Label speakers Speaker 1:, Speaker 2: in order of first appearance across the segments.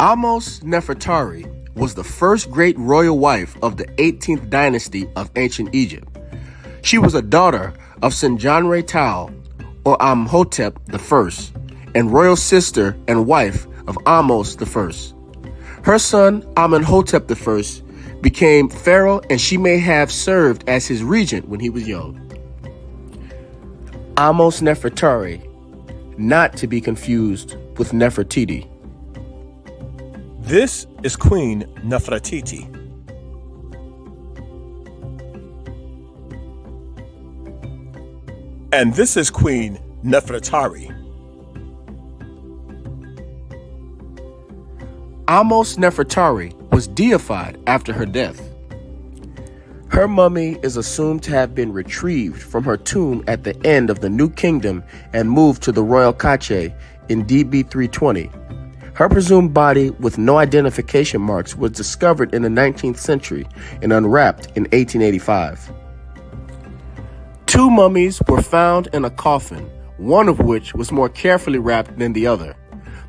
Speaker 1: Amos Nefertari was the first great royal wife of the 18th dynasty of ancient Egypt. She was a daughter of Senjanre or Amhotep I, and royal sister and wife of Amos I. Her son Amenhotep I became pharaoh, and she may have served as his regent when he was young. Amos Nefertari, not to be confused with Nefertiti.
Speaker 2: This is Queen Nefertiti. And this is Queen Nefertari.
Speaker 1: Amos Nefertari was deified after her death. Her mummy is assumed to have been retrieved from her tomb at the end of the New Kingdom and moved to the Royal Cache in DB 320. Her presumed body with no identification marks was discovered in the 19th century and unwrapped in 1885. Two mummies were found in a coffin, one of which was more carefully wrapped than the other.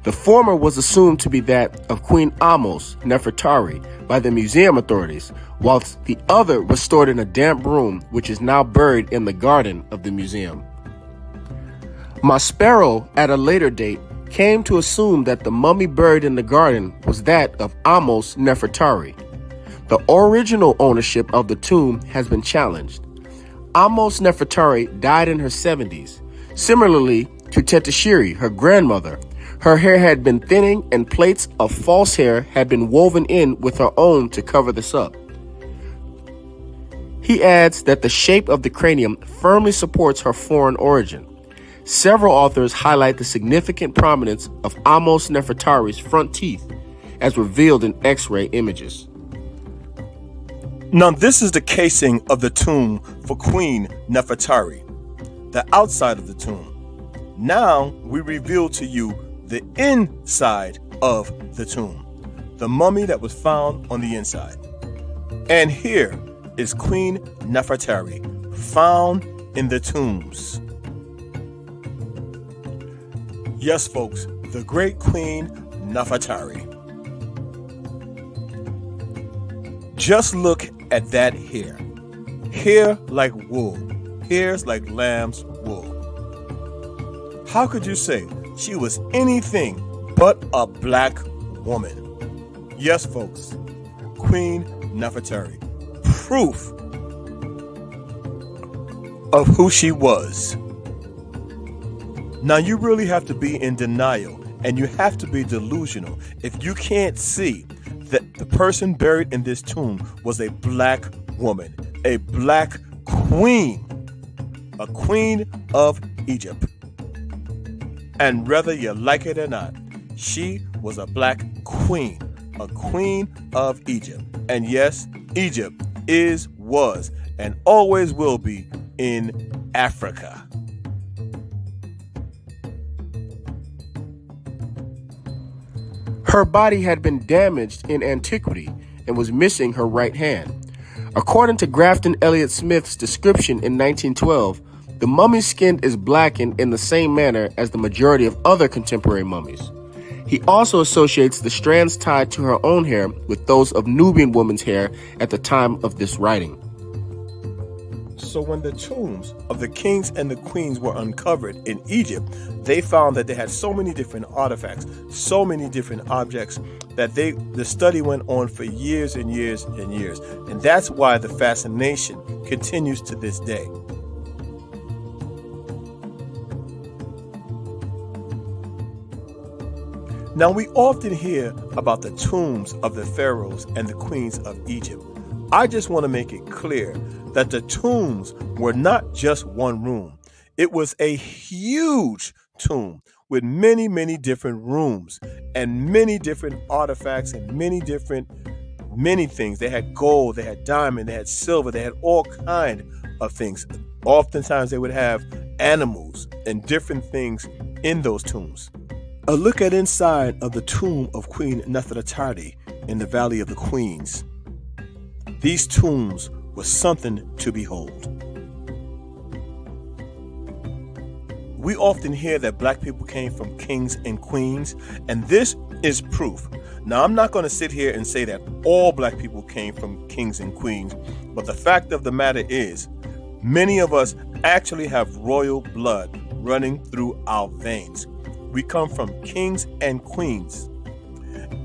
Speaker 1: The former was assumed to be that of Queen Amos Nefertari by the museum authorities, whilst the other was stored in a damp room which is now buried in the garden of the museum. Maspero, at a later date, came to assume that the mummy buried in the garden was that of Amos Nefertari. The original ownership of the tomb has been challenged. Amos Nefertari died in her 70s. Similarly to Tetisheri, her grandmother, her hair had been thinning and plates of false hair had been woven in with her own to cover this up. He adds that the shape of the cranium firmly supports her foreign origin. Several authors highlight the significant prominence of Amos Nefertari's front teeth as revealed in X-ray images.
Speaker 2: Now this is the casing of the tomb for Queen Nefertari, the outside of the tomb. Now we reveal to you the inside of the tomb, the mummy that was found on the inside. And here is Queen Nefertari found in the tombs. Yes, folks, the great Queen Nefertari. Just look at that hair. Hair like wool. Hairs like lamb's wool. How could you say she was anything but a black woman? Yes, folks, Queen Nefertari. Proof of who she was. Now you really have to be in denial and you have to be delusional if you can't see that the person buried in this tomb was a black woman, a black queen, a queen of Egypt. And whether you like it or not, she was a black queen, a queen of Egypt. And yes, Egypt is, was, and always will be in Africa.
Speaker 1: Her body had been damaged in antiquity and was missing her right hand. According to Grafton Elliott Smith's description in 1912, the mummy's skin is blackened in the same manner as the majority of other contemporary mummies. He also associates the strands tied to her own hair with those of Nubian woman's hair at the time of this writing.
Speaker 2: So when the tombs of the kings and the queens were uncovered in Egypt, they found that they had so many different artifacts, so many different objects, that the study went on for years and years and years. And that's why the fascination continues to this day. Now we often hear about the tombs of the pharaohs and the queens of Egypt. I just want to make it clear that the tombs were not just one room. It was a huge tomb with many, many different rooms and many different artifacts and many things. They had gold, they had diamond, they had silver, they had all kind of things. Oftentimes they would have animals and different things in those tombs. A look at inside of the tomb of Queen Nefertari in the Valley of the Queens. These tombs were something to behold. We often hear that black people came from kings and queens, and this is proof Now, I'm not going to sit here and say that all black people came from kings and queens, but the fact of the matter is, many of us actually have royal blood running through our veins. We come from kings and queens.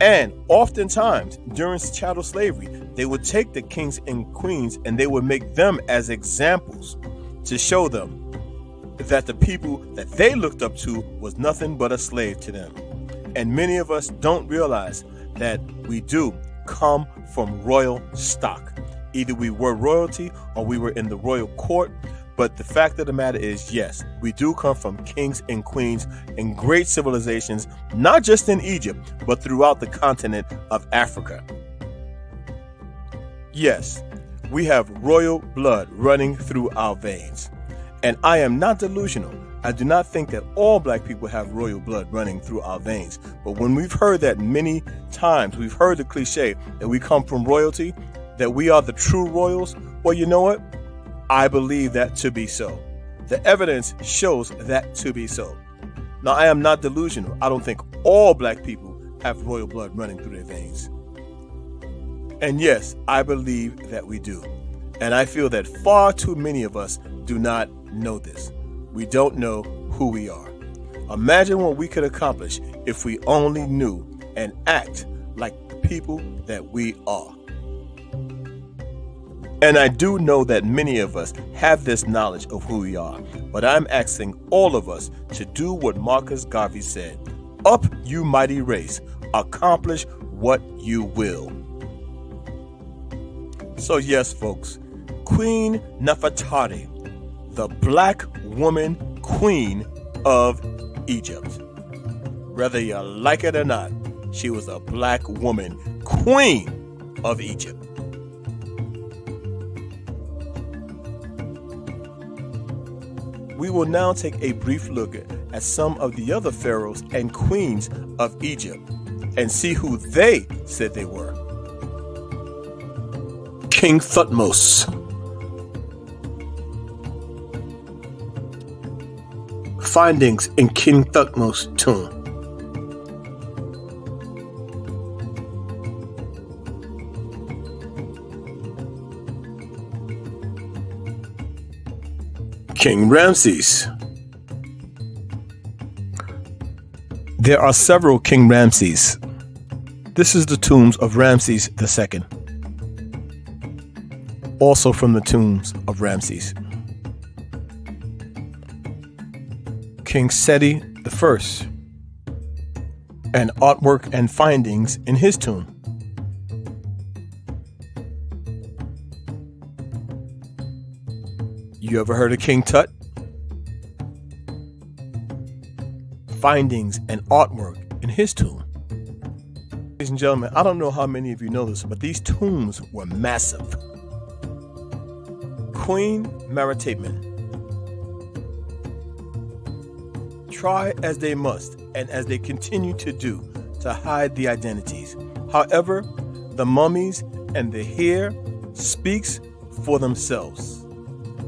Speaker 2: And oftentimes, during chattel slavery, they would take the kings and queens and they would make them as examples to show them that the people that they looked up to was nothing but a slave to them. And many of us don't realize that we do come from royal stock. Either we were royalty or we were in the royal court. But the fact of the matter is, yes, we do come from kings and queens and great civilizations, not just in Egypt, but throughout the continent of Africa. Yes, we have royal blood running through our veins. And I am not delusional. I do not think that all black people have royal blood running through our veins. But when we've heard that many times, we've heard the cliche that we come from royalty, that we are the true royals, well, you know what? I believe that to be so. The evidence shows that to be so. Now, I am not delusional. I don't think all black people have royal blood running through their veins. And yes, I believe that we do. And I feel that far too many of us do not know this. We don't know who we are. Imagine what we could accomplish if we only knew and act like the people that we are. And I do know that many of us have this knowledge of who we are, but I'm asking all of us to do what Marcus Garvey said. Up, you mighty race, accomplish what you will. So yes, folks, Queen Nefertari, the black woman queen of Egypt. Whether you like it or not, she was a black woman queen of Egypt. We will now take a brief look at some of the other pharaohs and queens of Egypt and see who they said they were. King Thutmose. Findings in King Thutmose's tomb. King Ramses. There are several King Ramses. This is the tombs of Ramses II. Also from the tombs of Ramses. King Seti I, and artwork and findings in his tomb. You ever heard of King Tut? Findings and artwork in his tomb. Ladies and gentlemen, I don't know how many of you know this, but these tombs were massive. Queen Nefertari. Try as they must, and as they continue to do, to hide the identities. However, the mummies and the hair speaks for themselves.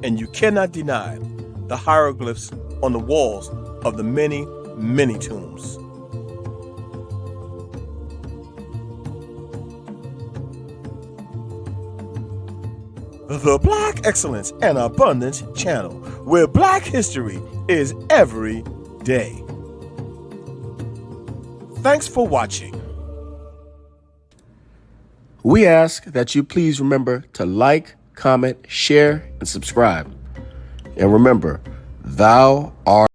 Speaker 2: And you cannot deny the hieroglyphs on the walls of the many, many tombs. The Black Excellence and Abundance channel, where Black history is every day. Thanks for watching.
Speaker 1: We ask that you please remember to like, comment, share, and subscribe. And remember, thou art